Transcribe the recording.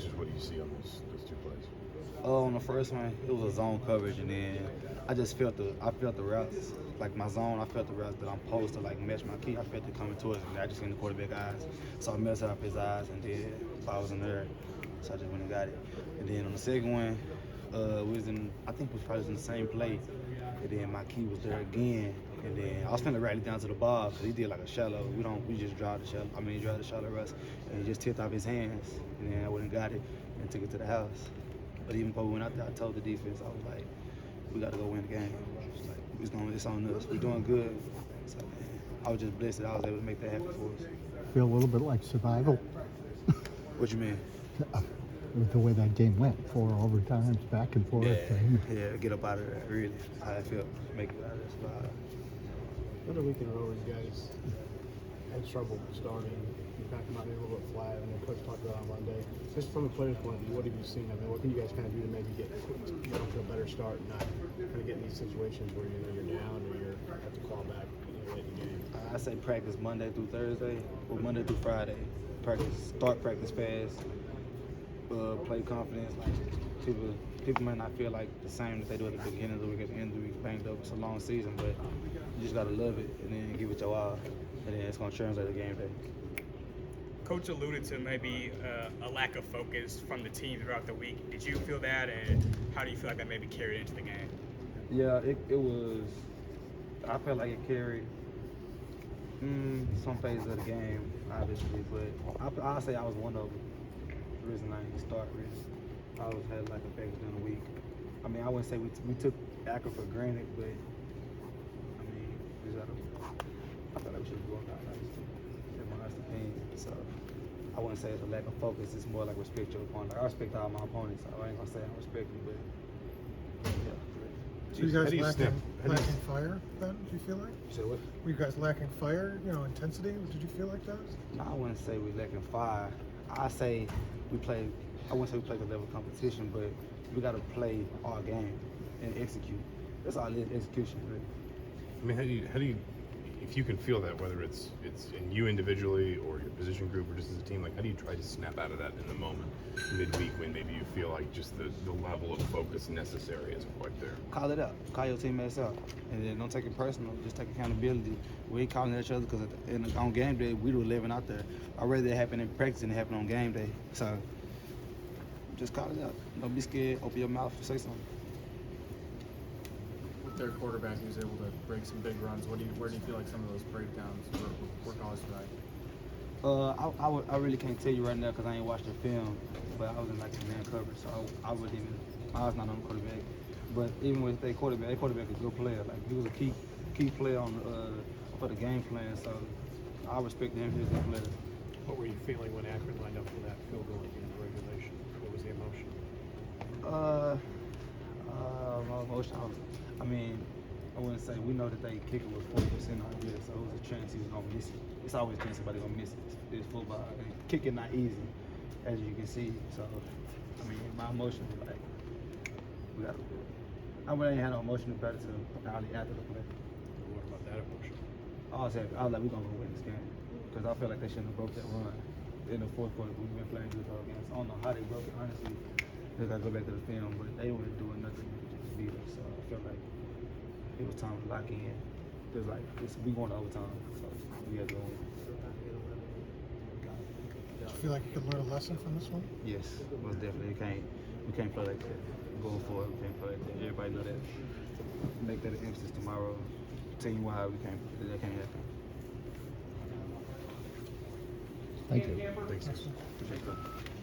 just what do you see on those two plays? On the first one, it was a zone coverage, and then I just felt the routes, like my zone. I felt the routes that I'm supposed to like match my key. I felt it coming towards me. I just seen the quarterback eyes, so I messed up his eyes, and then I was in there, so I just went and got it. And then on the second one, we was in, I think we was probably in the same play, and then my key was there again, and then I was finna rally down to the ball because he did like a shallow. We just drive the shallow. Drive the shallow rush, and he just tipped off his hands, and then I went and got it and took it to the house. But even before we went out there, I told the defense, I was like, we got to go win the game. It's on us. We're doing good. So, man, I was just blessed that I was able to make that happen for us. Feel a little bit like survival. What you mean? The way that game went, 4 overtimes, back and forth. Yeah, get up out of there, really. That's how I feel. Make it out of there, survive. Another week in a row where you guys had trouble starting. You kind of come out maybe a little bit flat, and the coach talked about it on Monday. Just from the players' point of view, what have you seen? I mean, what can you guys kind of do to maybe get off to a better start and not kind of get in these situations where you're down or you have to claw back late in the game? I say practice Monday through Thursday or Monday through Friday. Start practice fast. Play confidence. Like people might not feel like the same that they do at the beginning of the week, at the end of the week, banged up. It's a long season, but you just gotta love it and then give it your all, and then it's gonna translate to game day. Coach alluded to maybe a lack of focus from the team throughout the week. Did you feel that, and how do you feel like that maybe carried into the game? Yeah, it was. I felt like it carried some phases of the game, obviously, but I'll say I was one of them. The reason I didn't start, really. I always had like effects during the week. I mean, I wouldn't say we took Akron for granted, but I mean, I felt like we should have worked out, obviously. That's my honest opinion. So I wouldn't say it's a lack of focus. It's more like respect your opponent. Like, I respect all my opponents. So I ain't gonna say I respect them, but yeah. So you guys lacking fire then, do you feel like? You said what? Were you guys lacking fire, intensity? Did you feel like that? No, I wouldn't say we lacking fire. I say I wouldn't say we played a level of competition, but we got to play our game and execute. That's all it is, execution, really. I mean, how do you, if you can feel that, whether it's in you individually or your position group or just as a team, like how do you try to snap out of that in the moment, midweek, when maybe you feel like just the level of focus necessary isn't quite there? Call it out. Call your teammates out. And then don't take it personal. Just take accountability. We ain't calling at each other because on game day, we were living out there. I'd rather it happen in practice than it happen on game day. So just call it out. Don't be scared. Open your mouth. Say something. With their quarterback, he was able to break some big runs. Where do you feel like some of those breakdowns were caused by? I really can't tell you right now because I ain't watched the film, but I was in like the man coverage, so I wouldn't even. I was not on the quarterback, but even with their quarterback is a good player. Like he was a key player for the game plan, so I respect him. He's a good player. What were you feeling when Akron lined up for that field goal at the end of regulation? What was the emotion? My emotion. I mean, I wouldn't say we know that they kicker was 40% on here, so it was a chance he was gonna miss it. It's always a chance somebody gonna miss it. It's football. And kicking not easy, as you can see. So, I mean, my emotion was like, we gotta do it. I really ain't had no emotion about it until probably after the play. What about that emotion? I was like, we're gonna go win this game because I felt like they shouldn't have broke that run in the fourth quarter. We've been playing good all games. I don't know how they broke it, honestly. They gotta go back to the film, but they weren't doing nothing to beat us. So I felt like it was time to lock in. It was like we going to overtime, so we had to go in. Do you feel like you could learn a lesson from this one? Yes, most definitely. We can't play like that. Going forward, we can't play like that. Everybody know that. Make that an emphasis tomorrow. Team wide, that can't happen. Thank you. Thanks. Appreciate it.